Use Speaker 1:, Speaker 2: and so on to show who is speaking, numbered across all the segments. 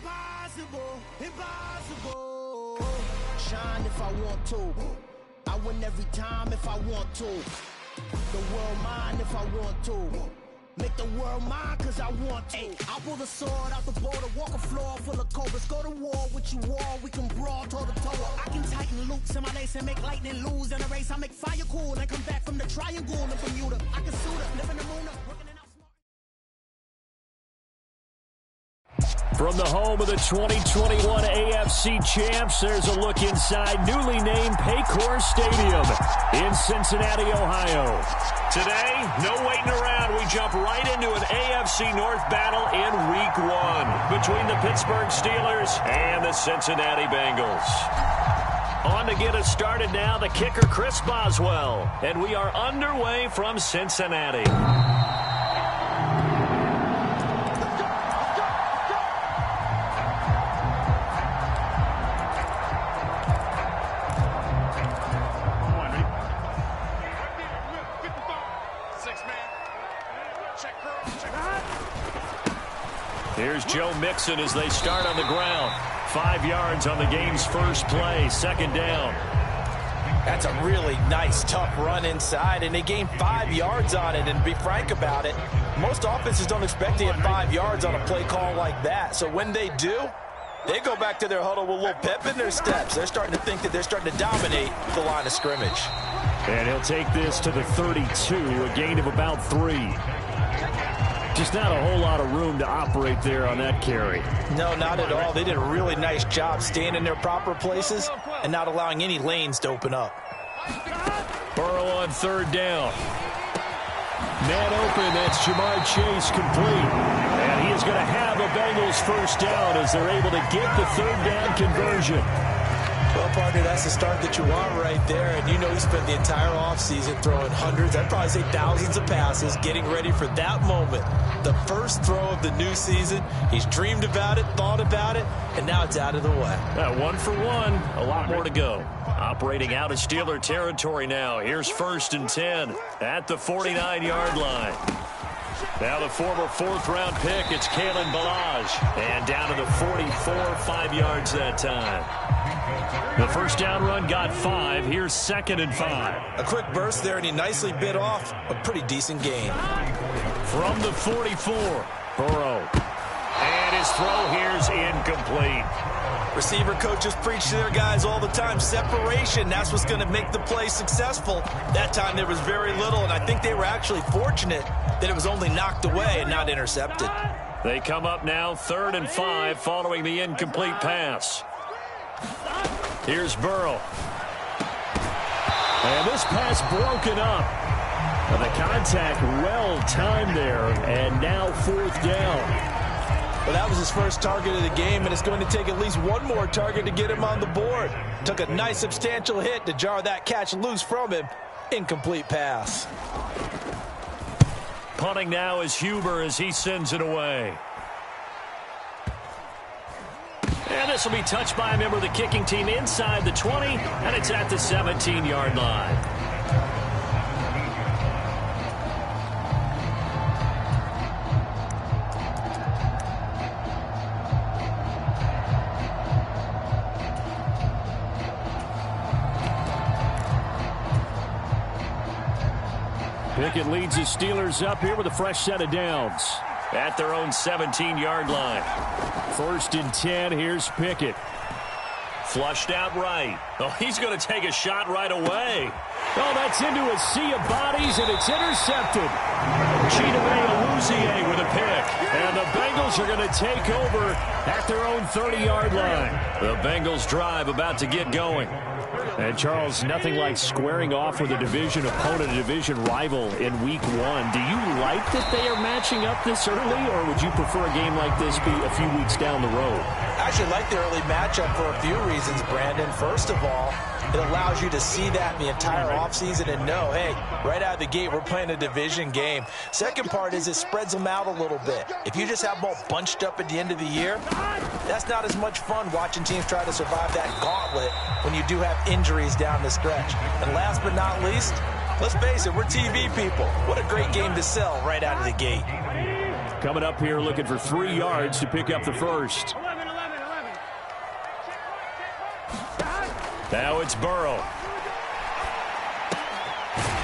Speaker 1: Impossible, impossible. Shine if I want to. I win every time if I want to. The world mine if I want to. Make the world mine cause I want to. I'll pull the sword out the border, walk a floor full of cobras. Go to war with you all, we can brawl toe to toe. I can tighten loops in my lace and make lightning lose in a race. I make fire cool and come back from the triangle in Bermuda. I can suit up, live in the moon up, working it out smart.
Speaker 2: From the home of the 2021 AFC champs, there's a look inside newly named Paycor Stadium in Cincinnati, Ohio. Today, no waiting around. We jump right into an AFC North battle in Week 1 between the Pittsburgh Steelers and the Cincinnati Bengals. On to get us started now, the kicker, Chris Boswell. And we are underway from Cincinnati. Here's Joe Mixon as they start on the ground. 5 yards on the game's first play, second down.
Speaker 3: That's a really nice, tough run inside, and they gained 5 yards on it. And to be frank about it, most offenses don't expect to get 5 yards on a play call like that. So when they do, they go back to their huddle with a little pep in their steps. They're starting to think that they're starting to dominate the line of scrimmage.
Speaker 2: And he'll take this to the 32, a gain of about 3. Just not a whole lot of room to operate there on that carry.
Speaker 3: No, not at all. They did a really nice job staying in their proper places and not allowing any lanes to open up.
Speaker 2: Burrow on third down. Man open, that's Jamar Chase complete. And he is going to have a Bengals first down as they're able to get the third down conversion.
Speaker 3: Well, partner, that's the start that you want right there. And you know he spent the entire offseason throwing hundreds, I'd probably say thousands of passes, getting ready for that moment. The first throw of the new season. He's dreamed about it, thought about it, and now it's out of the way.
Speaker 2: 1 for 1, a lot more to go. Operating out of Steeler territory now. Here's 1st and 10 at the 49-yard line. Now the former 4th-round pick, it's Kalen Ballage. And down to the 44, 5 yards that time. The first down run got 5. Here's 2nd and 5.
Speaker 3: A quick burst there, and he nicely bit off a pretty decent gain.
Speaker 2: From the 44, Burrow. And his throw here's incomplete.
Speaker 3: Receiver coaches preach to their guys all the time. Separation, that's what's going to make the play successful. That time there was very little, and I think they were actually fortunate that it was only knocked away and not intercepted.
Speaker 2: They come up now 3rd and 5 following the incomplete pass. Here's Burrow. And this pass broken up. The contact well timed there, and now 4th down.
Speaker 3: Well, that was his first target of the game, and it's going to take at least one more target to get him on the board. Took a nice substantial hit to jar that catch loose from him. Incomplete pass.
Speaker 2: Punting now is Huber as he sends it away. And this will be touched by a member of the kicking team inside the 20, and it's at the 17-yard line. Pickett leads the Steelers up here with a fresh set of downs at their own 17-yard line. 1st and 10, here's Pickett. Flushed out right. Oh, he's going to take a shot right away. Oh, that's into a sea of bodies, and it's intercepted. Chidobe Awuzie with a pick. And the Bengals are going to take over at their own 30-yard line. The Bengals drive about to get going. And, Charles, nothing like squaring off with a division opponent, a division rival in Week 1. Do you like that they are matching up this early, or would you prefer a game like this be a few weeks down the road?
Speaker 3: I actually like the early matchup for a few reasons, Brandon. First of all, it allows you to see that the entire offseason and know, hey, right out of the gate, we're playing a division game. Second part is it spreads them out a little bit. If you just have them all bunched up at the end of the year, that's not as much fun watching teams try to survive that gauntlet when you do have injuries down the stretch. And last but not least, let's face it, we're TV people. What a great game to sell right out of the gate.
Speaker 2: Coming up here looking for 3 yards to pick up the first. Now it's Burrow.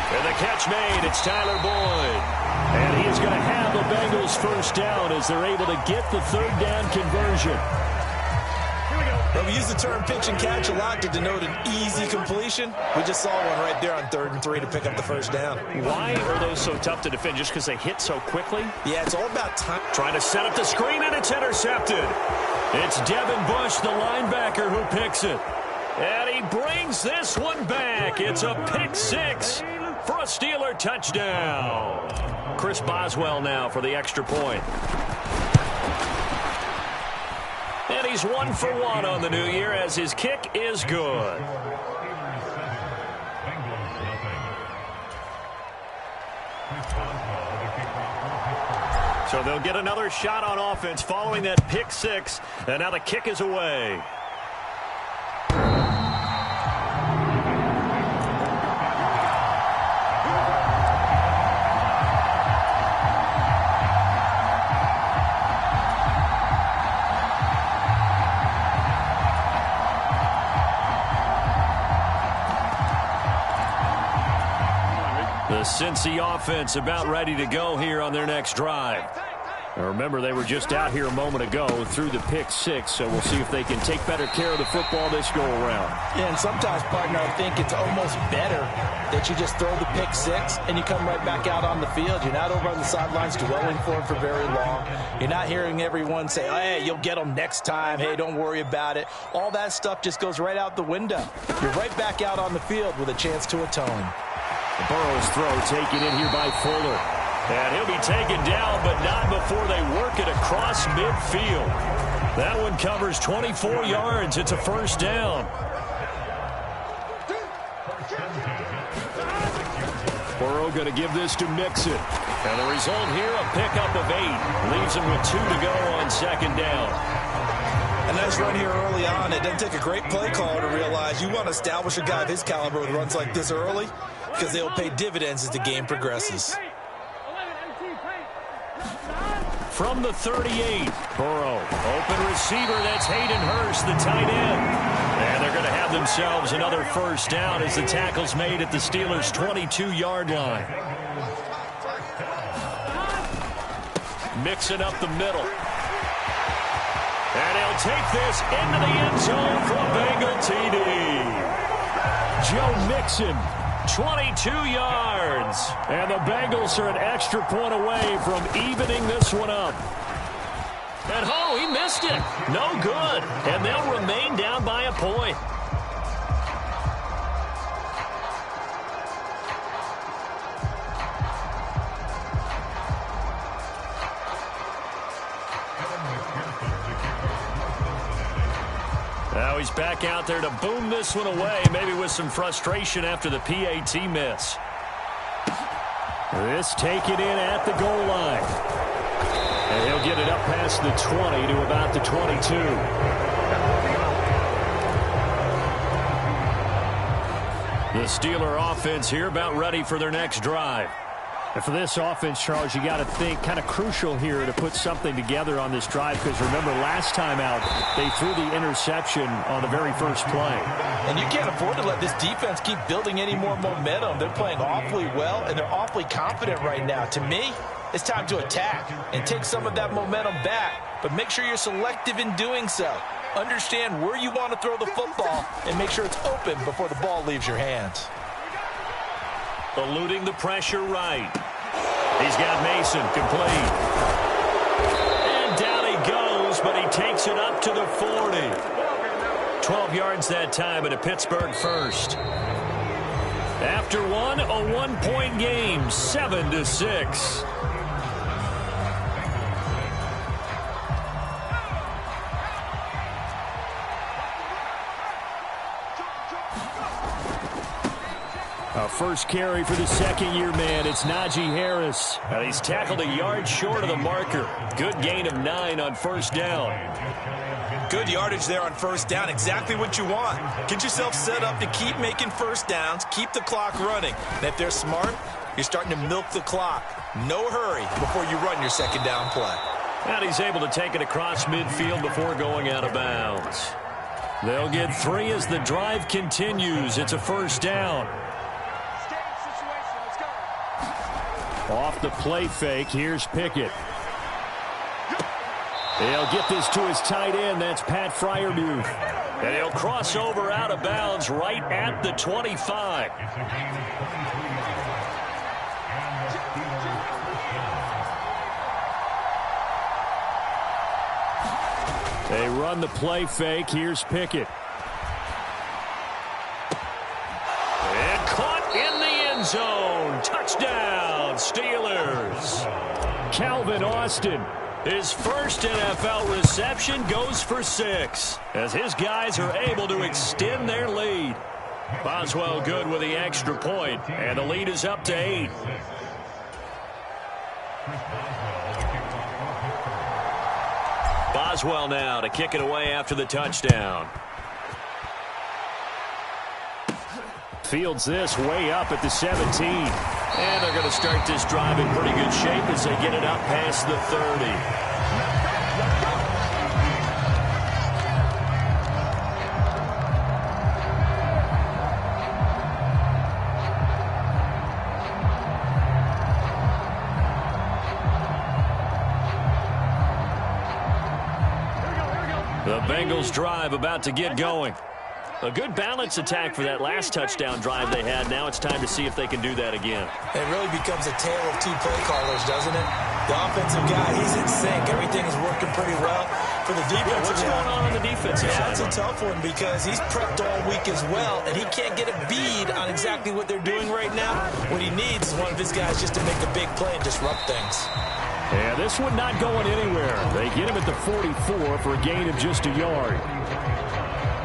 Speaker 2: And the catch made. It's Tyler Boyd. And he is going to have the Bengals first down as they're able to get the third down conversion.
Speaker 3: Well, we use the term pitch and catch a lot to denote an easy completion. We just saw one right there on 3rd and 3 to pick up the first down.
Speaker 2: Why are those so tough to defend? Just because they hit so quickly?
Speaker 3: Yeah, it's all about time.
Speaker 2: Trying to set up the screen, and it's intercepted. It's Devin Bush, the linebacker, who picks it. And he brings this one back. It's a pick six for a Steeler touchdown. Chris Boswell now for the extra point. And he's 1 for 1 on the new year as his kick is good. So they'll get another shot on offense following that pick six. And now the kick is away. The Cincy offense about ready to go here on their next drive. Now remember, they were just out here a moment ago through the pick six, so we'll see if they can take better care of the football this go-around.
Speaker 3: Yeah, and sometimes, partner, I think it's almost better that you just throw the pick six and you come right back out on the field. You're not over on the sidelines dwelling for it for very long. You're not hearing everyone say, hey, you'll get them next time. Hey, don't worry about it. All that stuff just goes right out the window. You're right back out on the field with a chance to atone.
Speaker 2: Burrow's throw taken in here by Fuller. And he'll be taken down, but not before they work it across midfield. That one covers 24 yards. It's a first down. Burrow going to give this to Mixon. And the result here, a pickup of 8. Leaves him with 2 to go on second down.
Speaker 3: A nice run here early on. It doesn't take a great play caller to realize you want to establish a guy of his caliber with runs like this early because they will pay dividends as the game progresses.
Speaker 2: From the 38, Burrow. Open receiver, that's Hayden Hurst, the tight end. And they're going to have themselves another first down as the tackle's made at the Steelers' 22-yard line. Mixing up the middle. And he'll take this into the end zone for a Bengal TD. Joe Mixon, 22 yards. And the Bengals are an extra point away from evening this one up. And he missed it. No good. And they'll remain down by a point. Now he's back out there to boom this one away, maybe with some frustration after the PAT miss. This taken in at the goal line. And he'll get it up past the 20 to about the 22. The Steeler offense here about ready for their next drive. And for this offense, Charles, you got to think kind of crucial here to put something together on this drive because remember last time out they threw the interception on the very first play.
Speaker 3: And you can't afford to let this defense keep building any more momentum. They're playing awfully well and they're awfully confident right now. To me, it's time to attack and take some of that momentum back, but make sure you're selective in doing so. Understand where you want to throw the football and make sure it's open before the ball leaves your hands.
Speaker 2: Eluding the pressure right. He's got Mason complete. And down he goes, but he takes it up to the 40. 12 yards that time at a Pittsburgh first. After one, a one-point game, 7-6. First carry for the second-year man. It's Najee Harris. And he's tackled a yard short of the marker. Good gain of 9 on first down.
Speaker 3: Good yardage there on first down. Exactly what you want. Get yourself set up to keep making first downs. Keep the clock running. And if they're smart, you're starting to milk the clock. No hurry before you run your second down play.
Speaker 2: And he's able to take it across midfield before going out of bounds. They'll get 3 as the drive continues. It's a first down. Off the play fake, here's Pickett. He'll get this to his tight end. That's Pat Freiermuth. And he'll cross over out of bounds right at the 25. They run the play fake. Here's Pickett. And caught in the end zone. Touchdown, Steelers. Calvin Austin. His first NFL reception goes for 6 as his guys are able to extend their lead. Boswell good with the extra point, and the lead is up to 8. Boswell now to kick it away after the touchdown. Fields this way up at the 17. And they're going to start this drive in pretty good shape as they get it up past the 30. The Bengals drive about to get going. A good balance attack for that last touchdown drive they had. Now it's time to see if they can do that again.
Speaker 3: It really becomes a tale of 2 play callers, doesn't it? The offensive guy, he's in sync. Everything is working pretty well. For the defensive
Speaker 2: what's going on the defensive side?
Speaker 3: That's a tough one because he's prepped all week as well, and he can't get a bead on exactly what they're doing right now. What he needs is one of his guys just to make a big play and disrupt things.
Speaker 2: Yeah, this one not going anywhere. They get him at the 44 for a gain of just a yard.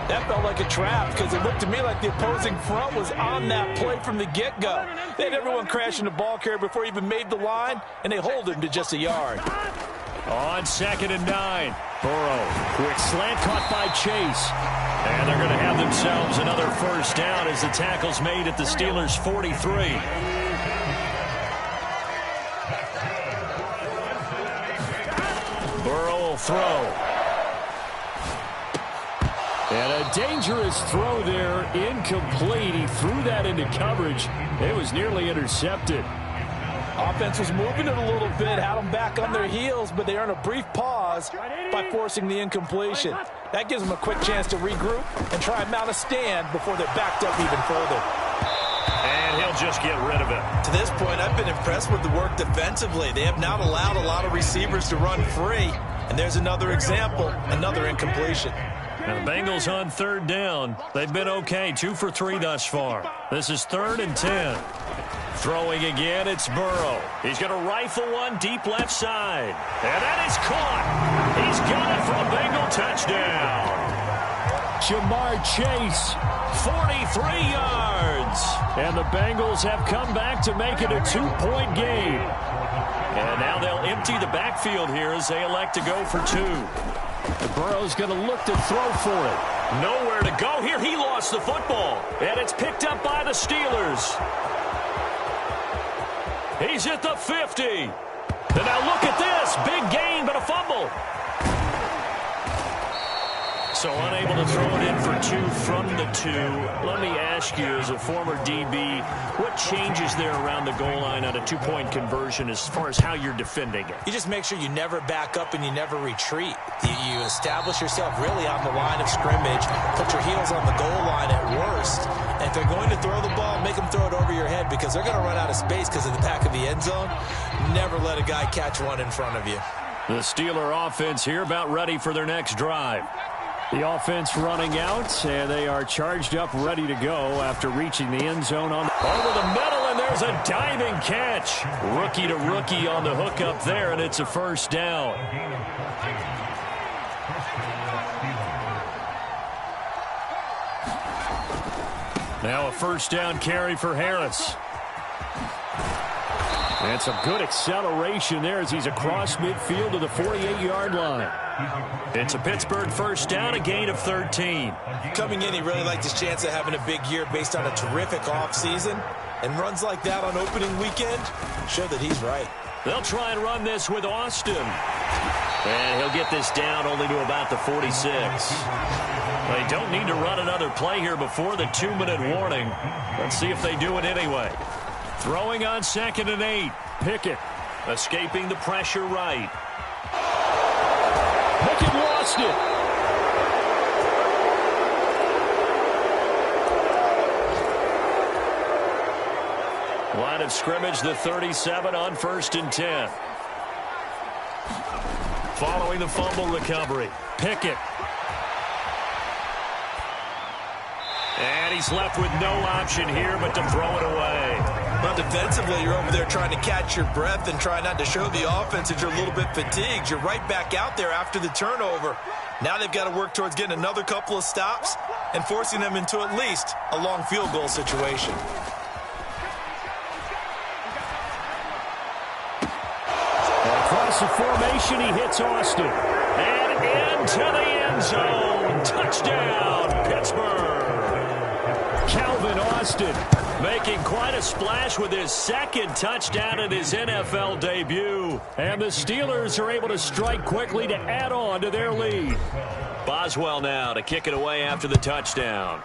Speaker 3: That felt like a trap because it looked to me like the opposing front was on that play from the get-go. They had everyone crashing the ball carrier before he even made the line, and they hold him to just a yard.
Speaker 2: On 2nd and 9. Burrow, quick slant caught by Chase. And they're going to have themselves another first down as the tackle's made at the Steelers' 43. Burrow will throw. And a dangerous throw there, incomplete. He threw that into coverage. It was nearly intercepted.
Speaker 3: Offense was moving it a little bit, had them back on their heels, but they earned a brief pause by forcing the incompletion. That gives them a quick chance to regroup and try and mount a stand before they're backed up even further.
Speaker 2: And he'll just get rid of it.
Speaker 3: To this point, I've been impressed with the work defensively. They have not allowed a lot of receivers to run free. And there's another example, another incompletion.
Speaker 2: And the Bengals on 3rd down. They've been okay, 2 for 3 thus far. This is 3rd and 10. Throwing again, it's Burrow. He's going to rifle one deep left side. And that is caught. He's got it for a Bengal touchdown. Jamar Chase, 43 yards. And the Bengals have come back to make it a 2-point game. And now they'll empty the backfield here as they elect to go for 2. Burrow's going to look to throw for it. Nowhere to go here. He lost the football. And it's picked up by the Steelers. He's at the 50. And now look at this. Big gain, but a fumble. So unable to throw it in for 2 from the 2. Let me ask you, as a former DB, what changes there around the goal line on a 2-point conversion as far as how you're defending it?
Speaker 3: You just make sure you never back up and you never retreat. You establish yourself really on the line of scrimmage, put your heels on the goal line at worst. And if they're going to throw the ball, make them throw it over your head because they're going to run out of space because of the back of the end zone. Never let a guy catch one in front of you.
Speaker 2: The Steeler offense here about ready for their next drive. The offense running out, and they are charged up, ready to go after reaching the end zone over the middle, and there's a diving catch. Rookie to rookie on the hook up there, and it's a first down. Now a first down carry for Harris. And some good acceleration there as he's across midfield to the 48-yard line. It's a Pittsburgh first down, a gain of 13.
Speaker 3: Coming in, he really liked his chance of having a big year based on a terrific offseason. And runs like that on opening weekend show that he's right.
Speaker 2: They'll try and run this with Austin. And he'll get this down only to about the 46. They don't need to run another play here before the 2-minute warning. Let's see if they do it anyway. Throwing on 2nd and 8. Pickett escaping the pressure right. Pickett lost it. Line of scrimmage, the 37 on 1st and 10. Following the fumble recovery, Pickett. And he's left with no option here but to throw it away.
Speaker 3: But defensively, you're over there trying to catch your breath and try not to show the offense that you're a little bit fatigued. You're right back out there after the turnover. Now they've got to work towards getting another couple of stops and forcing them into at least a long field goal situation.
Speaker 2: Across the formation, he hits Austin. And into the end zone. Touchdown, Pittsburgh. Calvin Austin making quite a splash with his 2nd touchdown in his NFL debut. And the Steelers are able to strike quickly to add on to their lead. Boswell now to kick it away after the touchdown.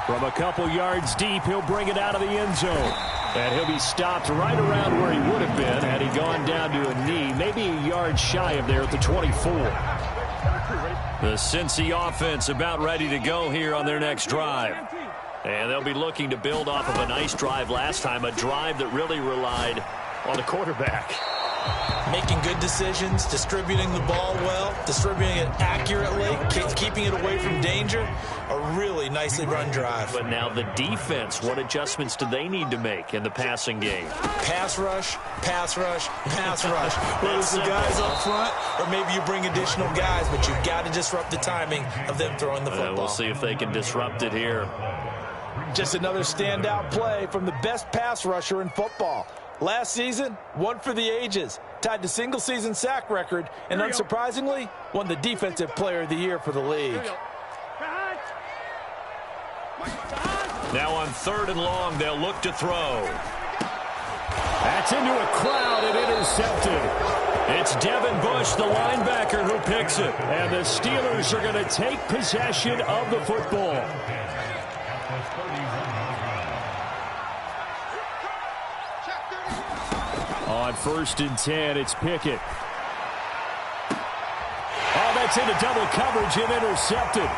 Speaker 2: From a couple yards deep, he'll bring it out of the end zone. And he'll be stopped right around where he would have been had he gone down to a knee, maybe a yard shy of there at the 24. The Cincy offense about ready to go here on their next drive. And they'll be looking to build off of a nice drive last time, a drive that really relied on the quarterback.
Speaker 3: Making good decisions, distributing the ball well, distributing it accurately, keeping it away from danger. A really nicely run drive.
Speaker 2: But now the defense, what adjustments do they need to make in the passing game?
Speaker 3: Pass rush, pass rush, pass rush. Whether it's the guys up front or maybe you bring additional guys, but you've got to disrupt the timing of them throwing the football.
Speaker 2: We'll see if they can disrupt it here.
Speaker 3: Just another standout play from the best pass rusher in football. Last season, one for the ages, tied the single-season sack record, and unsurprisingly, won the Defensive Player of the Year for the league.
Speaker 2: Now on 3rd and long, they'll look to throw. That's into a crowd and intercepted. It's Devin Bush, the linebacker, who picks it. And the Steelers are going to take possession of the football. On 1st and 10, it's Pickett. Oh, that's into double coverage and intercepted.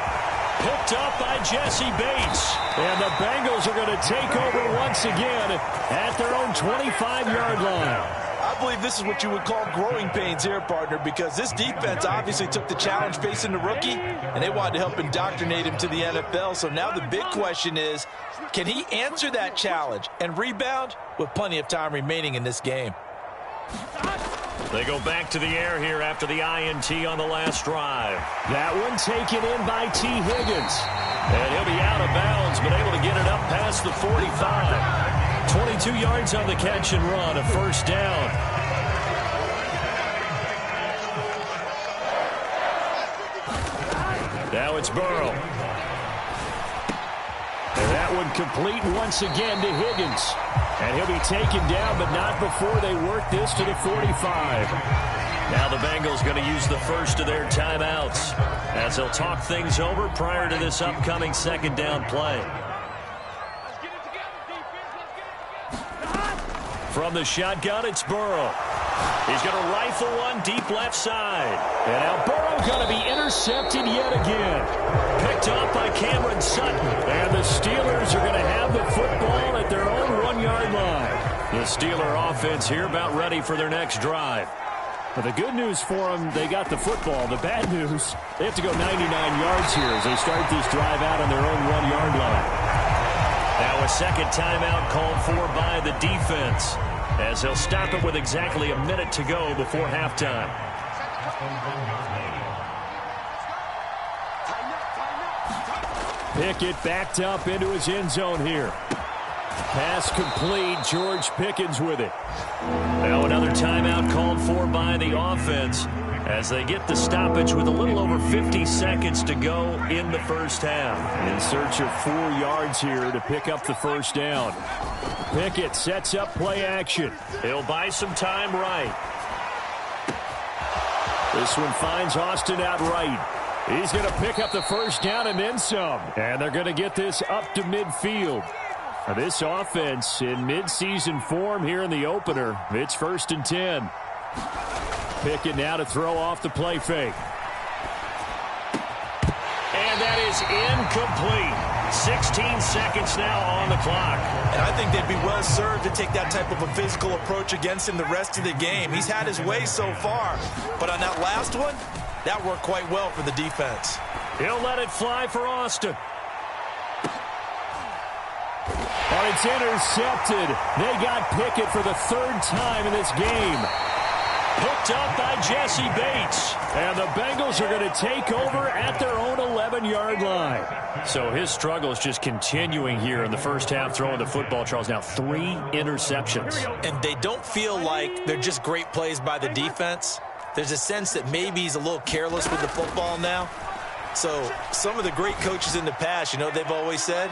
Speaker 2: Picked up by Jesse Bates. And the Bengals are going to take over once again at their own 25-yard line.
Speaker 3: I believe this is what you would call growing pains here, partner, because this defense obviously took the challenge facing the rookie, and they wanted to help indoctrinate him to the NFL. So now the big question is, can he answer that challenge and rebound with plenty of time remaining in this game?
Speaker 2: They go back to the air here after the INT on the last drive. That one taken in by T. Higgins. And he'll be out of bounds, but able to get it up past the 45. 22 yards on the catch and run, a 1st down. Now it's Burrow. And that one complete once again to Higgins. And he'll be taken down, but not before they work this to the 45. Now the Bengals going to use the first of their timeouts as they'll talk things over prior to this upcoming 2nd down play. From the shotgun, it's Burrow. He's going to rifle one deep left side. And now Burrow going to be intercepted yet again. Picked off by Cameron Sutton. And the Steelers are going to have the football at their own 1-yard line. The Steeler offense here about ready for their next drive. But the good news for them, they got the football. The bad news, they have to go 99 yards here as they start this drive out on their own 1-yard line. Now a 2nd timeout called for by the defense, as they'll stop it with exactly a minute to go before halftime. Pickett backed up into his end zone here. Pass complete. George Pickens with it. Now another timeout called for by the offense as they get the stoppage with a little over 50 seconds to go in the first half. In search of 4 yards here to pick up the first down. Pickett sets up play action. He'll buy some time right. This one finds Austin out right. He's going to pick up the first down and then some. And they're going to get this up to midfield. This offense in midseason form here in the opener. It's 1st and 10. Pickett now to throw off the play fake. And that is incomplete. 16 seconds now on the clock.
Speaker 3: And I think they'd be well served to take that type of a physical approach against him the rest of the game. He's had his way so far. But on that last one, that worked quite well for the defense.
Speaker 2: He'll let it fly for Austin. And it's intercepted. They got Pickett for the 3rd time in this game. Picked up by Jesse Bates. And the Bengals are going to take over at their own 11-yard line. So his struggle is just continuing here in the first half throwing the football, Charles. Now 3 interceptions.
Speaker 3: And they don't feel like they're just great plays by the defense. There's a sense that maybe he's a little careless with the football now. So some of the great coaches in the past, you know, they've always said,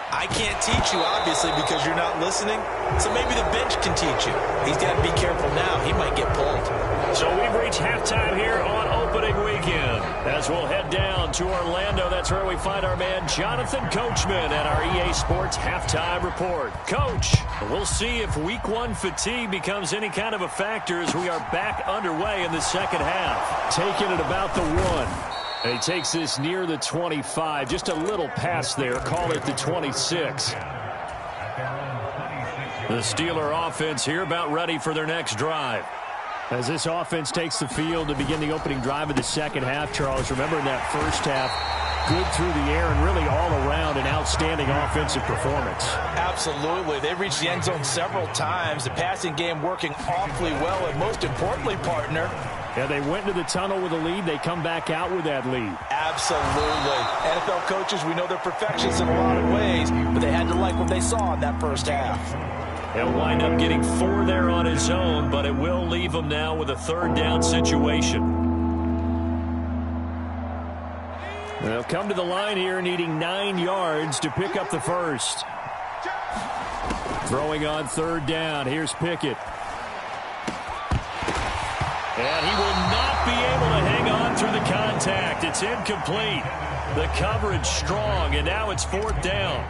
Speaker 3: I can't teach you, obviously, because you're not listening. So maybe the bench can teach you. He's got to be careful now. He might get pulled.
Speaker 2: So we've reached halftime here on opening weekend. As we'll head down to Orlando, that's where we find our man Jonathan Coachman at our EA Sports Halftime Report. Coach, we'll see if Week 1 fatigue becomes any kind of a factor as we are back underway in the second half. Taking it about the 1. He takes this near the 25. Just a little pass there. Call it the 26. The Steeler offense here about ready for their next drive. As this offense takes the field to begin the opening drive of the second half, Charles, remember in that first half, good through the air and really all around an outstanding offensive performance.
Speaker 3: Absolutely. They reached the end zone several times. The passing game working awfully well. And most importantly, partner,
Speaker 2: yeah, they went into the tunnel with a lead. They come back out with that lead.
Speaker 3: Absolutely. NFL coaches, we know they're perfectionists in a lot of ways, but they had to like what they saw in that first half.
Speaker 2: He'll wind up getting 4 there on his own, but it will leave him now with a 3rd down situation. They'll come to the line here needing 9 yards to pick up the first. Throwing on 3rd down. Here's Pickett. And he will not be able to hang on through the contact. It's incomplete. The coverage strong, and now it's 4th down.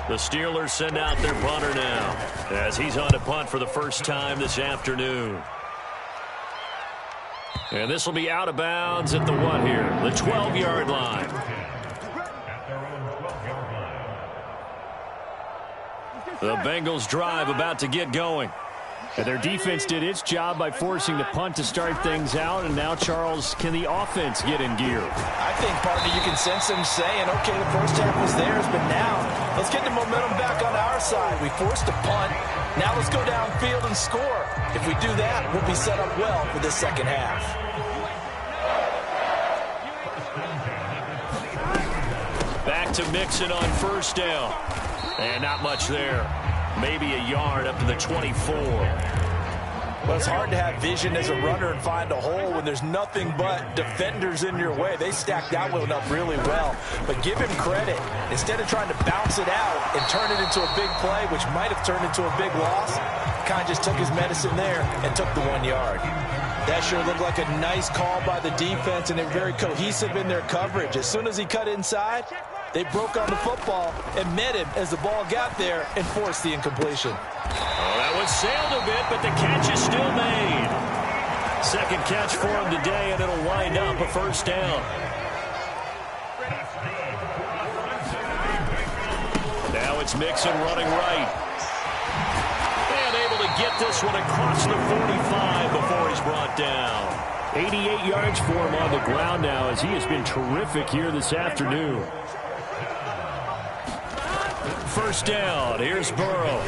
Speaker 2: The Steelers send out their punter now as he's on a punt for the first time this afternoon. And this will be out of bounds at the what here? The 12-yard line. The Bengals drive about to get going. And their defense did its job by forcing the punt to start things out. And now, Charles, can the offense get in gear?
Speaker 3: I think, partner, you can sense them saying, okay, the first half was theirs, but now let's get the momentum back on our side. We forced a punt. Now let's go downfield and score. If we do that, we'll be set up well for this second half.
Speaker 2: Back to Mixon on 1st down. And not much there. Maybe a yard up to the 24.
Speaker 3: Well, it's hard to have vision as a runner and find a hole when there's nothing but defenders in your way. They stacked that one up really well. But give him credit. Instead of trying to bounce it out and turn it into a big play, which might have turned into a big loss, kind of just took his medicine there and took the 1 yard. That sure looked like a nice call by the defense, and they're very cohesive in their coverage. As soon as he cut inside, they broke on the football and met him as the ball got there and forced the incompletion.
Speaker 2: Oh, that one sailed a bit, but the catch is still made. Second catch for him today, and it'll wind up a 1st down. Now it's Mixon running right. And able to get this one across the 45 before he's brought down. 88 yards for him on the ground now as he has been terrific here this afternoon. 1st down. Here's Burrow.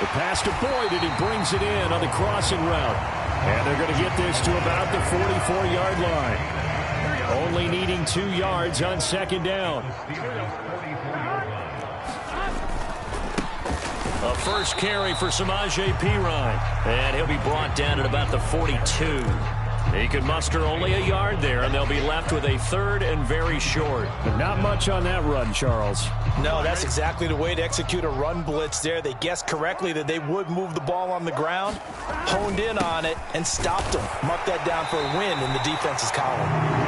Speaker 2: The pass to Boyd, and he brings it in on the crossing route. And they're going to get this to about the 44-yard line. Only needing 2 yards on 2nd down. A first carry for Samaje Perine. And he'll be brought down at about the 42. He could muster only a yard there, and they'll be left with a third and very short.
Speaker 4: But not much on that run, Charles.
Speaker 3: No, that's exactly the way to execute a run blitz there. They guessed correctly that they would move the ball on the ground, honed in on it, and stopped them. Mark that down for a win in the defense's column.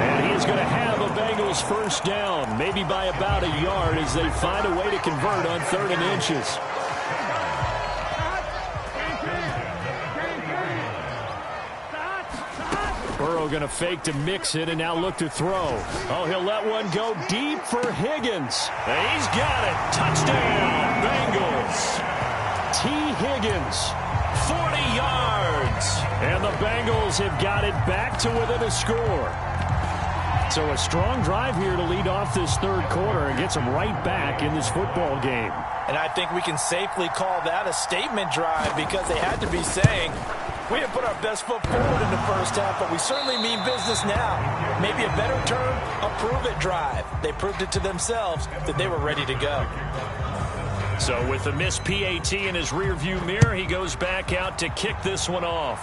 Speaker 2: And he is going to have a Bengals first down, maybe by about a yard as they find a way to convert on 3rd and inches. Burrow going to fake to mix it and now look to throw. Oh, he'll let one go deep for Higgins. And he's got it. Touchdown, Bengals. T. Higgins, 40 yards. And the Bengals have got it back to within a score. So a strong drive here to lead off this 3rd quarter and gets them right back in this football game.
Speaker 3: And I think we can safely call that a statement drive because they had to be saying, we didn't put our best foot forward in the first half, but we certainly mean business now. Maybe a better term, a prove-it drive. They proved it to themselves that they were ready to go.
Speaker 2: So with the missed PAT in his rearview mirror, he goes back out to kick this one off.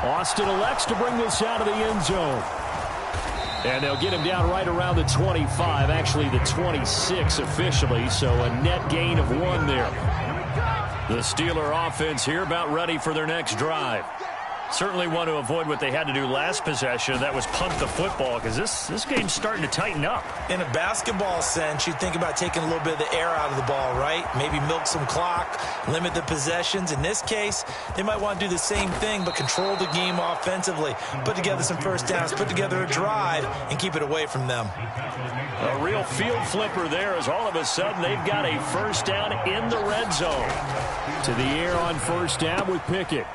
Speaker 2: Austin elects to bring this out of the end zone. And they'll get him down right around the 25, actually the 26 officially, so a net gain of 1 there. The Steeler offense here about ready for their next drive. Certainly want to avoid what they had to do last possession. That was punt the football because this game's starting to tighten up.
Speaker 3: In a basketball sense, you think about taking a little bit of the air out of the ball, right? Maybe milk some clock, limit the possessions. In this case, they might want to do the same thing but control the game offensively. Put together some first downs, put together a drive, and keep it away from them.
Speaker 2: A real field flipper there as all of a sudden they've got a first down in the red zone.
Speaker 4: To the air on first down with Pickett.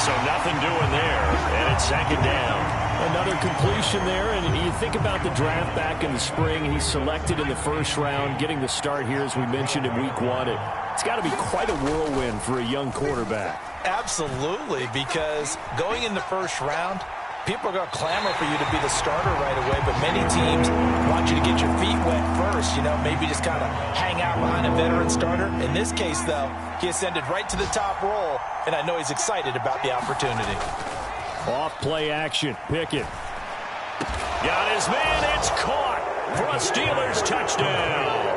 Speaker 2: So nothing doing there, and it's 2nd down.
Speaker 4: Another completion there, and you think about the draft back in the spring. He's selected in the first round, getting the start here, as we mentioned in week 1. It's got to be quite a whirlwind for a young quarterback.
Speaker 3: Absolutely, because going in the first round, people are going to clamor for you to be the starter right away, but many teams want you to get your feet wet first, maybe just kind of hang out behind a veteran starter. In this case, though, he ascended right to the top roll, and I know he's excited about the opportunity.
Speaker 4: Off play action, Pickett.
Speaker 2: Got his man, it's caught for a Steelers touchdown.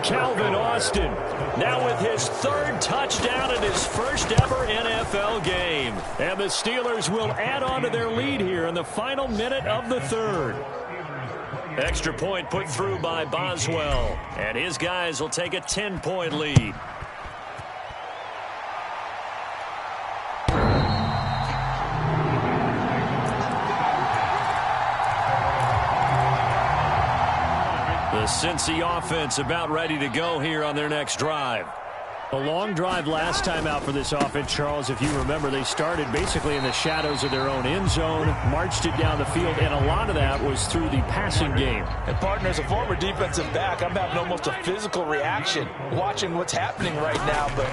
Speaker 4: Calvin Austin
Speaker 2: now with his 3rd touchdown in his first ever NFL game.
Speaker 4: And the Steelers will add on to their lead here in the final minute of the 3rd.
Speaker 2: Extra point put through by Boswell. And his guys will take a 10-point lead. The Cincy offense about ready to go here on their next drive.
Speaker 4: A long drive last time out for this offense, Charles. If you remember, they started basically in the shadows of their own end zone, marched it down the field, and a lot of that was through the passing game.
Speaker 3: And partner, as a former defensive back, I'm having almost a physical reaction watching what's happening right now. But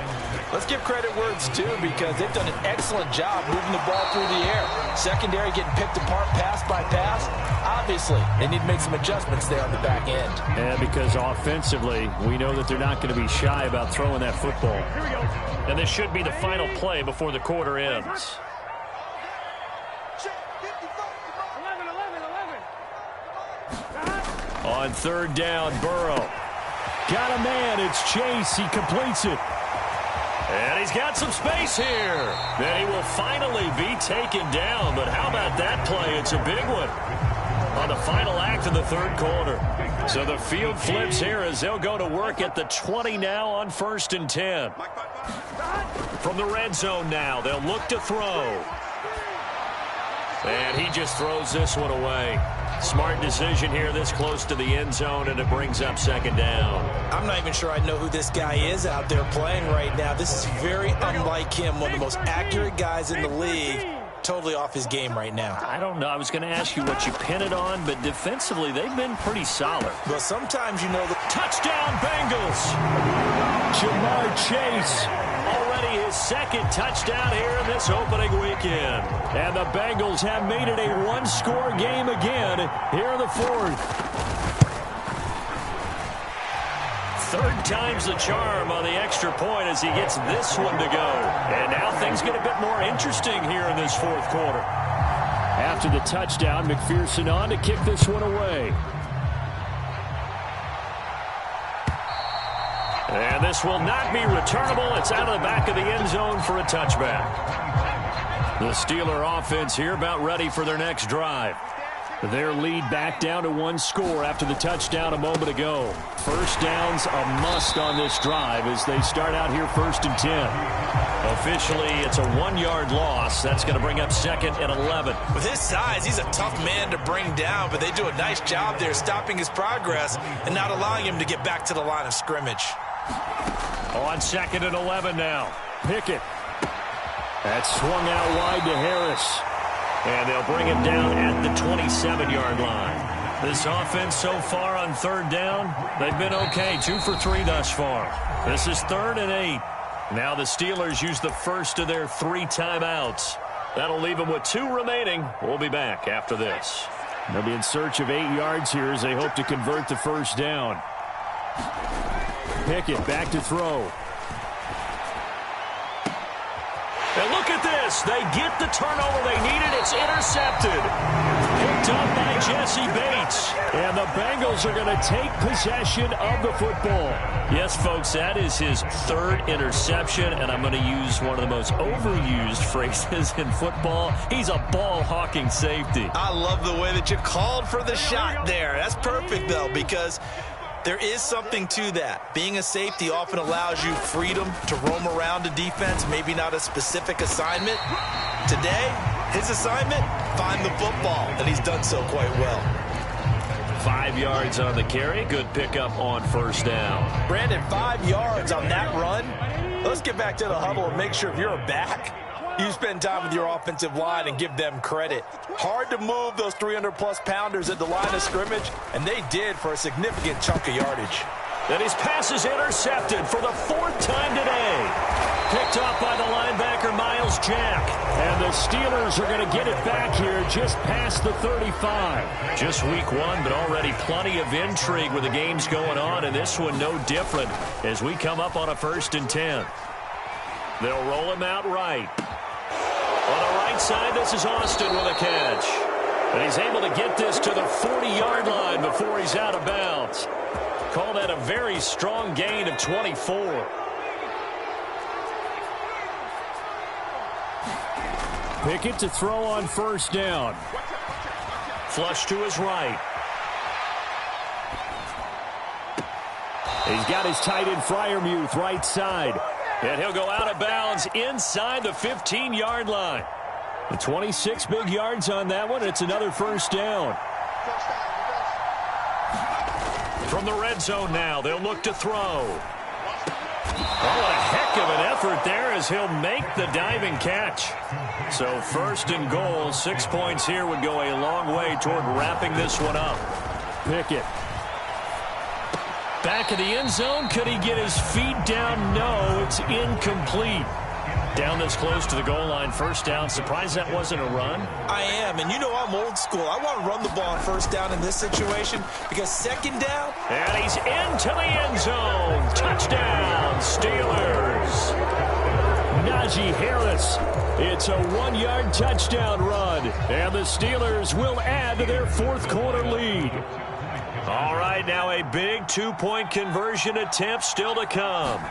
Speaker 3: let's give credit where it's due because they've done an excellent job moving the ball through the air. Secondary getting picked apart pass by pass. Obviously, they need to make some adjustments there on the back end.
Speaker 4: And because offensively, we know that they're not going to be shy about throwing that football.
Speaker 2: And this should be the final play before the quarter ends. On 3rd down, Burrow.
Speaker 4: Got a man, it's Chase, he completes it.
Speaker 2: And he's got some space here. Then he will finally be taken down. But how about that play? It's a big one on the final act of the 3rd quarter. So the field flips here as they'll go to work at the 20 now on 1st and 10. From the red zone now, they'll look to throw. And he just throws this one away. Smart decision here this close to the end zone, and it brings up 2nd down.
Speaker 3: I'm not even sure I know who this guy is out there playing right now. This is very unlike him, one of the most accurate guys in the league. Totally off his game right now.
Speaker 2: I don't know. I was going to ask you what you pin it on, but defensively, they've been pretty solid.
Speaker 3: Well, sometimes you know the
Speaker 2: touchdown Bengals.
Speaker 4: Jamar Chase.
Speaker 2: Already his 2nd touchdown here in this opening weekend.
Speaker 4: And the Bengals have made it a 1-score game again here in the 4th.
Speaker 2: Third time's the charm on the extra point as he gets this one to go. And now things get a bit more interesting here in this fourth quarter.
Speaker 4: After the touchdown, McPherson on to kick this one away.
Speaker 2: And this will not be returnable. It's out of the back of the end zone for a touchback. The Steeler offense here about ready for their next drive. Their lead back down to one score after the touchdown a moment ago. First down's a must on this drive as they start out here 1st and 10. Officially, it's a 1-yard loss. That's going to bring up 2nd and 11.
Speaker 3: With his size, he's a tough man to bring down, but they do a nice job there stopping his progress and not allowing him to get back to the line of scrimmage.
Speaker 2: On 2nd and 11 now.
Speaker 4: Pickett. That's swung out wide to Harris.
Speaker 2: And they'll bring him down at the 27-yard line. This offense so far on 3rd down, they've been okay. 2 for 3 thus far. This is 3rd and 8. Now the Steelers use the first of their 3 timeouts. That'll leave them with 2 remaining. We'll be back after this.
Speaker 4: They'll be in search of 8 yards here as they hope to convert the first down. Pickett back to throw.
Speaker 2: And look at this. They get the turnover they needed. It's intercepted. Picked up by Jesse Bates.
Speaker 4: And the Bengals are going to take possession of the football.
Speaker 2: Yes, folks, that is his 3rd interception, and I'm going to use one of the most overused phrases in football. He's a ball-hawking safety.
Speaker 3: I love the way that you called for the shot there. That's perfect, though, because there is something to that. Being a safety often allows you freedom to roam around a defense, maybe not a specific assignment. Today, his assignment, find the football, and he's done so quite well.
Speaker 2: 5 yards on the carry. Good pickup on first down.
Speaker 3: Brandon, 5 yards on that run. Let's get back to the huddle and make sure if you're a back, you spend time with your offensive line and give them credit. Hard to move those 300-plus pounders at the line of scrimmage, and they did for a significant chunk of yardage.
Speaker 2: Then his pass is intercepted for the 4th time today. Picked off by the linebacker, Miles Jack.
Speaker 4: And the Steelers are going to get it back here just past the 35.
Speaker 2: Just week 1, but already plenty of intrigue with the games going on, and this one no different as we come up on a 1st and 10. They'll roll him out right. On the right side, this is Austin with a catch. And he's able to get this to the 40-yard line before he's out of bounds. Call that a very strong gain of 24.
Speaker 4: Pickett to throw on first down.
Speaker 2: Flush to his right.
Speaker 4: He's got his tight end Freiermuth right side.
Speaker 2: And he'll go out of bounds inside the 15-yard line.
Speaker 4: The 26 big yards on that one. It's another first down.
Speaker 2: From the red zone now, they'll look to throw. Oh, what a heck of an effort there as he'll make the diving catch. So 1st and goal, 6 points here would go a long way toward wrapping this one up.
Speaker 4: Pickett.
Speaker 2: Back of the end zone. Could he get his feet down? No, it's incomplete. Down this close to the goal line, first down. Surprised that wasn't a run?
Speaker 3: I am, and you know I'm old school. I want to run the ball on first down in this situation because 2nd down.
Speaker 2: And he's into the end zone. Touchdown, Steelers.
Speaker 4: Najee Harris. It's a 1-yard touchdown run. And the Steelers will add to their 4th quarter lead.
Speaker 2: All right, now a big 2-point conversion attempt still to come.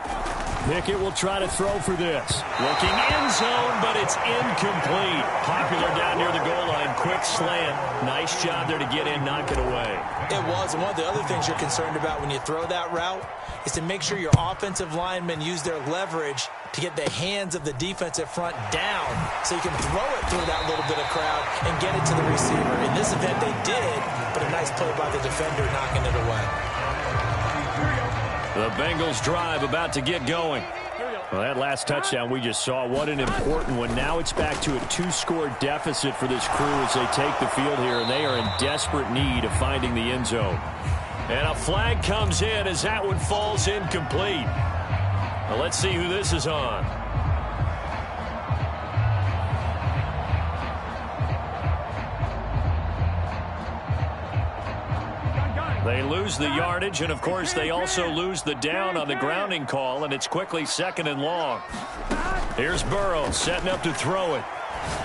Speaker 4: Pickett will try to throw for this.
Speaker 2: Looking end zone, but it's incomplete. Popular down near the goal line. Quick slant. Nice job there to get in, knock it away.
Speaker 3: It was, and one of the other things you're concerned about when you throw that route is to make sure your offensive linemen use their leverage to get the hands of the defensive front down so you can throw it through that little bit of crowd and get it to the receiver. In this event, they did, but a nice play by the defender knocking it away.
Speaker 2: The Bengals drive about to get going.
Speaker 4: Well, that last touchdown we just saw, what an important one. Now it's back to a 2-score deficit for this crew as they take the field here, and they are in desperate need of finding the end zone.
Speaker 2: And a flag comes in as that one falls incomplete. Well, let's see who this is on. They lose lose the yardage, and, of course, they also lose the down on the grounding call, and it's quickly 2nd and long. Here's Burrow setting up to throw it.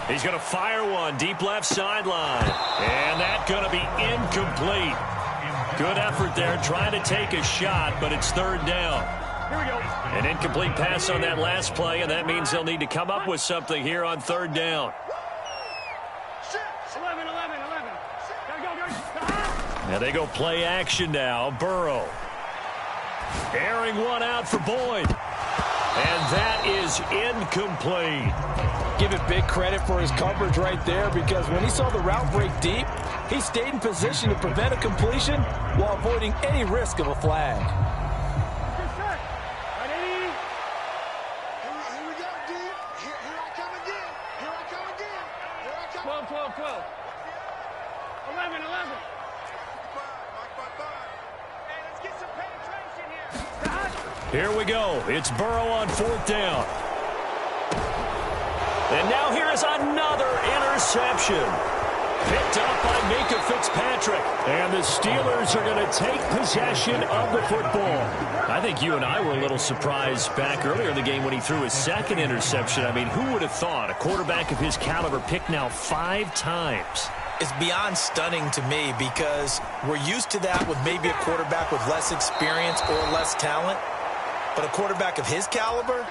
Speaker 2: He's going to fire one deep left sideline, and that's going to be incomplete. Good effort there trying to take a shot, but it's 3rd down.
Speaker 4: Here we go.
Speaker 2: An incomplete pass on that last play, and that means they'll need to come up with something here on 3rd down.
Speaker 4: 11. Gotta go, guys.
Speaker 2: Now they go play action now. Burrow. Airing one out for Boyd. And that is incomplete.
Speaker 3: Give it big credit for his coverage right there, because when he saw the route break deep, he stayed in position to prevent a completion while avoiding any risk of a flag.
Speaker 5: Here we go, D. Here I come again. Here I come again. Here I come.
Speaker 4: 12. 11. Hey, let's get some penetration here.
Speaker 2: Here we go. It's Burrow on 4th down. And now here is another interception. Picked up by Minka Fitzpatrick. And the Steelers are going to take possession of the football. I think you and I were a little surprised back earlier in the game when he threw his 2nd interception. I mean, who would have thought a quarterback of his caliber picked now 5 times?
Speaker 3: It's beyond stunning to me, because we're used to that with maybe a quarterback with less experience or less talent. But a quarterback of his caliber,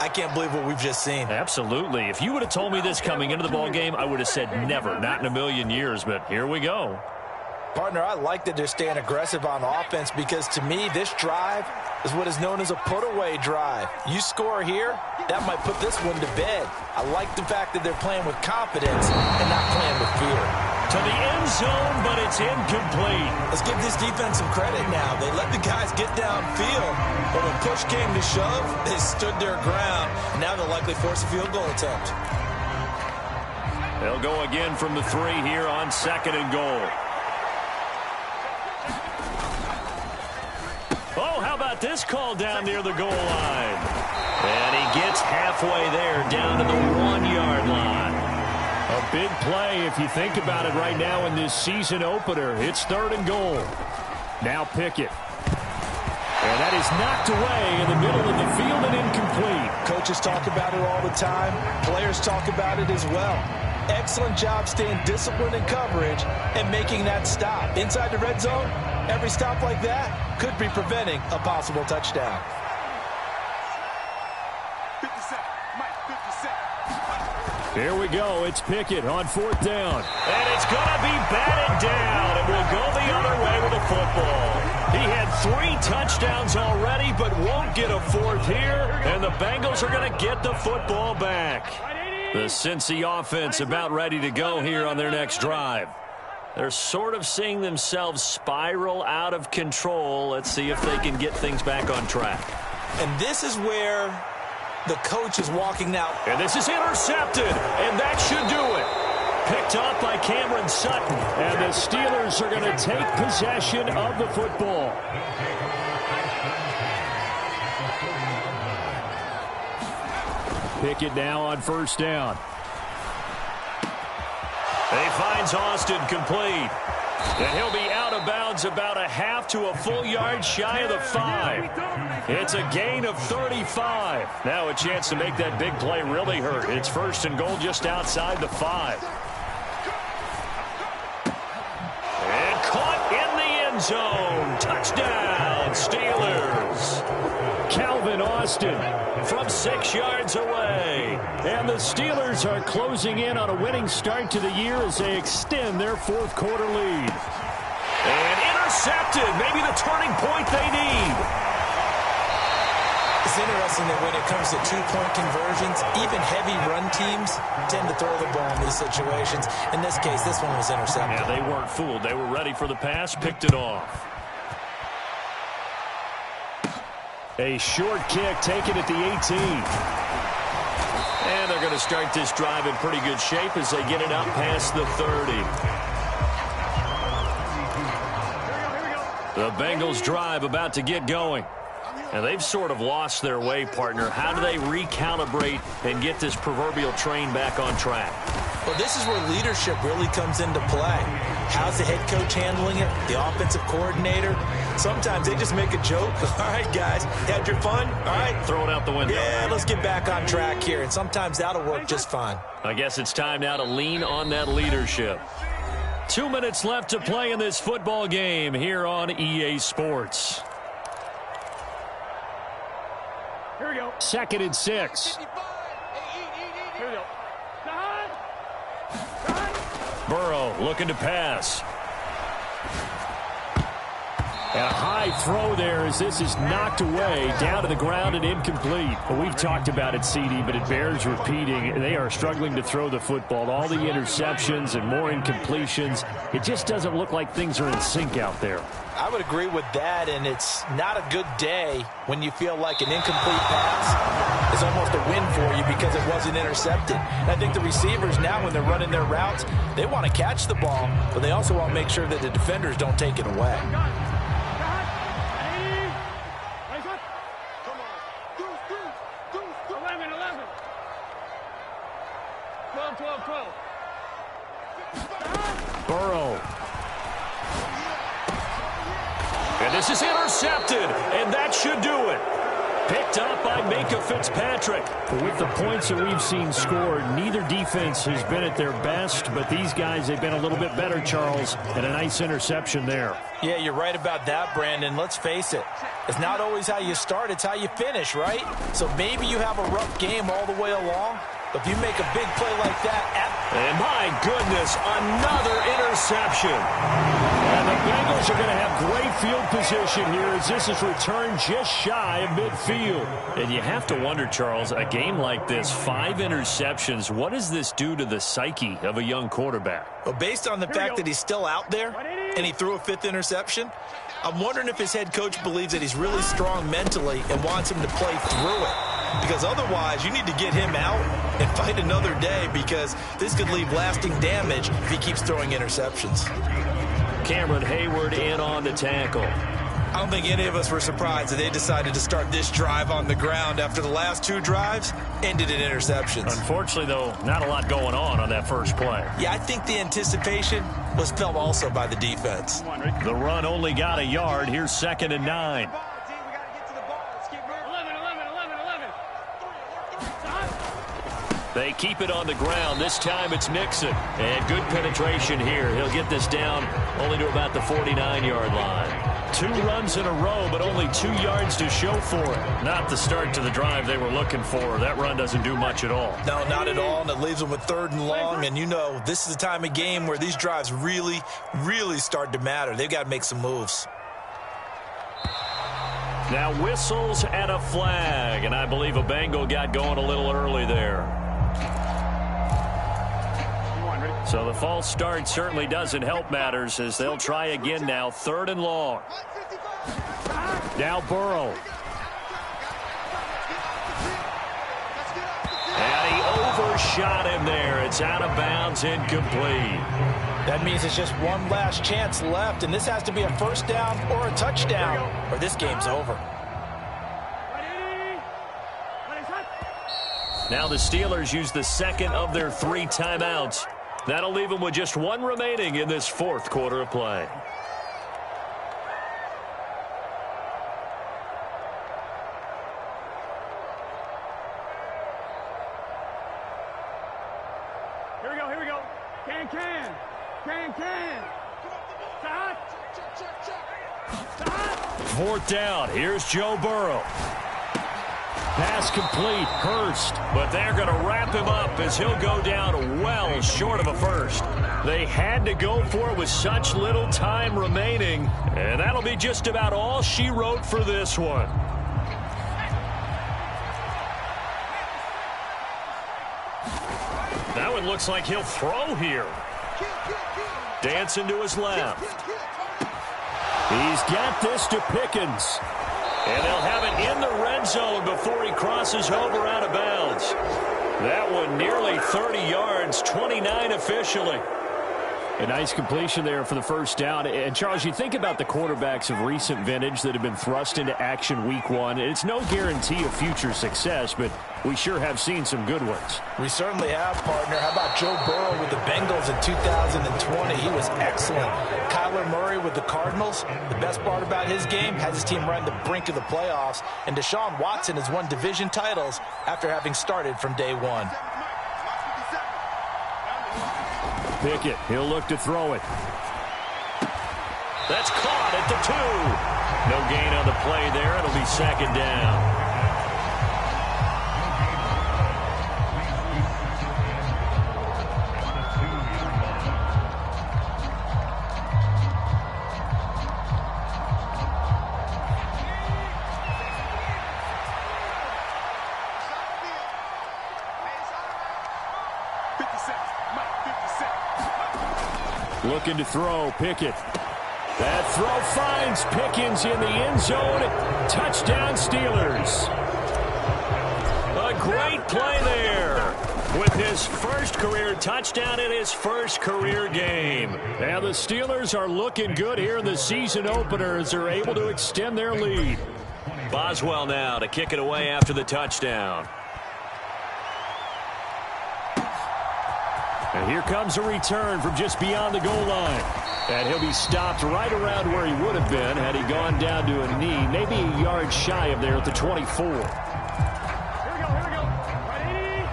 Speaker 3: I can't believe what we've just seen.
Speaker 2: Absolutely. If you would have told me this coming into the ball game, I would have said never, not in a million years, but here we go.
Speaker 3: Partner, I like that they're staying aggressive on offense, because to me, this drive is what is known as a put-away drive. You score here, that might put this one to bed. I like the fact that they're playing with confidence and not playing with fear.
Speaker 2: To the end zone, but it's incomplete.
Speaker 3: Let's give this defense some credit now. They let the guys get downfield, but when push came to shove, they stood their ground. Now they'll likely force a field goal attempt.
Speaker 2: They'll go again from the 3 here on 2nd and goal. Oh, how about this call down near the goal line? And he gets halfway there, down to the 1-yard line. A big play if you think about it right now in this season opener. It's 3rd and goal. Now Pickett. And that is knocked away in the middle of the field and incomplete.
Speaker 3: Coaches talk about it all the time. Players talk about it as well. Excellent job staying disciplined in coverage and making that stop. Inside the red zone, every stop like that could be preventing a possible touchdown.
Speaker 5: 50 seconds.
Speaker 2: Here we go. It's Pickett on 4th down. And it's going to be batted down. And we'll go the other way with the football. He had 3 touchdowns already, but won't get a 4th here. And the Bengals are going to get the football back. The Cincy offense about ready to go here on their next drive. They're sort of seeing themselves spiral out of control. Let's see if they can get things back on track.
Speaker 3: And this is where the coach is walking out.
Speaker 2: And this is intercepted, and that should do it. Picked up by Cameron Sutton, and the Steelers are going to take possession of the football. Pickett now on 1st down. He finds Austin complete. And he'll be out of bounds about a half to a full yard shy of the 5. It's a gain of 35. Now a chance to make that big play really hurt. It's 1st and goal just outside the 5. And caught in the end zone. Touchdown, Steelers. Calvin Austin from 6 yards away. And the Steelers are closing in on a winning start to the year as they extend their 4th quarter lead. And intercepted. Maybe the turning point they need.
Speaker 3: It's interesting that when it comes to 2-point conversions, even heavy run teams tend to throw the ball in these situations. In this case, this one was intercepted.
Speaker 2: Yeah, they weren't fooled. They were ready for the pass, picked it off. A short kick taken at the 18. And they're going to start this drive in pretty good shape as they get it up past the 30. The Bengals drive about to get going. And they've sort of lost their way, partner. How do they recalibrate and get this proverbial train back on track?
Speaker 3: Well, this is where leadership really comes into play. How's the head coach handling it? The offensive coordinator? Sometimes they just make a joke. All right, guys, had your fun? All right.
Speaker 2: Throw it out the window.
Speaker 3: Yeah, let's get back on track here, and sometimes that'll work just fine.
Speaker 2: I guess it's time now to lean on that leadership. 2 minutes left to play in this football game here on EA Sports.
Speaker 4: Here we go.
Speaker 2: 2nd and 6.
Speaker 4: Here we go.
Speaker 2: Burrow looking to pass. And a high throw there as this is knocked away down to the ground and incomplete. Well, we've talked about it, CD, but it bears repeating. They are struggling to throw the football. All the interceptions and more incompletions. It just doesn't look like things are in sync out there.
Speaker 3: I would agree with that, and it's not a good day when you feel like an incomplete pass is almost a win for you because it wasn't intercepted. And I think the receivers now, when they're running their routes, they want to catch the ball, but they also want to make sure that the defenders don't take it away.
Speaker 2: Burrow. And this is intercepted, and that should do it. Picked up by Minkah Fitzpatrick.
Speaker 4: With the points that we've seen scored, neither defense has been at their best, but these guys, they've been a little bit better, Charles, and a nice interception there.
Speaker 3: Yeah, you're right about that, Brandon. Let's face it. It's not always how you start, it's how you finish, right? So maybe you have a rough game all the way along, but if you make a big play like that...
Speaker 2: And my goodness, another interception.
Speaker 4: And the Bengals are going to have great field position here as this is returned just shy of midfield.
Speaker 2: And you have to wonder, Charles, a game like this, 5 interceptions, what does this do to the psyche of a young quarterback?
Speaker 3: Well, based on the fact that he's still out there and he threw a 5th interception, I'm wondering if his head coach believes that he's really strong mentally and wants him to play through it. Because otherwise, you need to get him out and fight another day because this could leave lasting damage if he keeps throwing interceptions.
Speaker 2: Cameron Hayward in on the tackle.
Speaker 3: I don't think any of us were surprised that they decided to start this drive on the ground after the last 2 drives ended in interceptions.
Speaker 2: Unfortunately, though, not a lot going on that first play.
Speaker 3: Yeah, I think the anticipation was felt also by the defense.
Speaker 2: The run only got a yard. Here's 2nd and 9. They keep it on the ground. This time it's Mixon. And good penetration here. He'll get this down only to about the 49-yard line. 2 runs in a row, but only 2 yards to show for it. Not the start to the drive they were looking for. That run doesn't do much at all.
Speaker 3: No, not at all, and it leaves them with 3rd and long. And you know, this is the time of game where these drives really, really start to matter. They've got to make some moves.
Speaker 2: Now whistles and a flag, and I believe a Bengal got going a little early there. So the false start certainly doesn't help matters as they'll try again now. 3rd and long.
Speaker 4: Now Burrow.
Speaker 2: And he overshot him there. It's out of bounds, incomplete.
Speaker 3: That means it's just one last chance left, and this has to be a 1st down or a touchdown, or this game's over.
Speaker 2: Now the Steelers use the 2nd of their 3 timeouts. That'll leave them with just 1 remaining in this 4th quarter of play.
Speaker 4: Here we go. Can. Stop.
Speaker 2: 4th down. Here's Joe Burrow.
Speaker 4: Pass complete. Hurst.
Speaker 2: But they're going to wrap him up as he'll go down well short of a 1st. They had to go for it with such little time remaining. And that'll be just about all she wrote for this one. Now it looks like he'll throw here. Dancing to his left.
Speaker 4: He's got this to Pickens.
Speaker 2: And they'll have it in the red zone before he crosses over out of bounds. That one nearly 30 yards, 29 officially.
Speaker 4: A nice completion there for the first down. And, Charles, you think about the quarterbacks of recent vintage that have been thrust into action week one. It's no guarantee of future success, but we sure have seen some good ones.
Speaker 3: We certainly have, partner. How about Joe Burrow with the Bengals in 2020? He was excellent. Kyler Murray with the Cardinals. The best part about his game, has his team right on the brink of the playoffs. And Deshaun Watson has won division titles after having started from day one.
Speaker 4: Pickett, he'll look to throw it.
Speaker 2: That's caught at the 2. No gain on the play there. It'll be second down.
Speaker 4: Looking to throw, Pickett. That throw finds Pickens in the end zone. Touchdown, Steelers.
Speaker 2: A great play there with his first career touchdown in his first career game.
Speaker 4: Now the Steelers are looking good here in the season opener as they're able to extend their lead.
Speaker 2: Boswell now to kick it away after the touchdown.
Speaker 4: And here comes a return from just beyond the goal line. And he'll be stopped right around where he would have been had he gone down to a knee, maybe a yard shy of there at the 24.
Speaker 6: Here we go. Ready?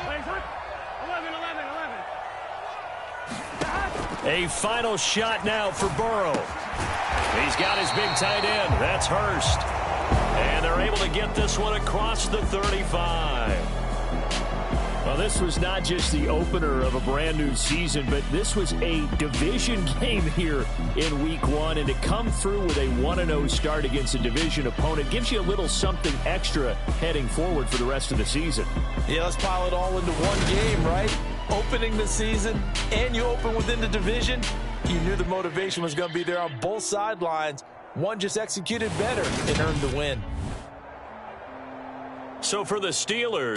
Speaker 6: Plays up. 11.
Speaker 2: A final shot now for Burrow. He's got his big tight end. That's Hurst. And they're able to get this one across the 35.
Speaker 4: Well, this was not just the opener of a brand new season, but this was a division game here in week one. And to come through with a 1-0 start against a division opponent gives you a little something extra heading forward for the rest of the season.
Speaker 3: Yeah, let's pile it all into one game, right? Opening the season, and you open within the division. You knew the motivation was going to be there on both sidelines. One just executed better and earned the win.
Speaker 2: So for the Steelers,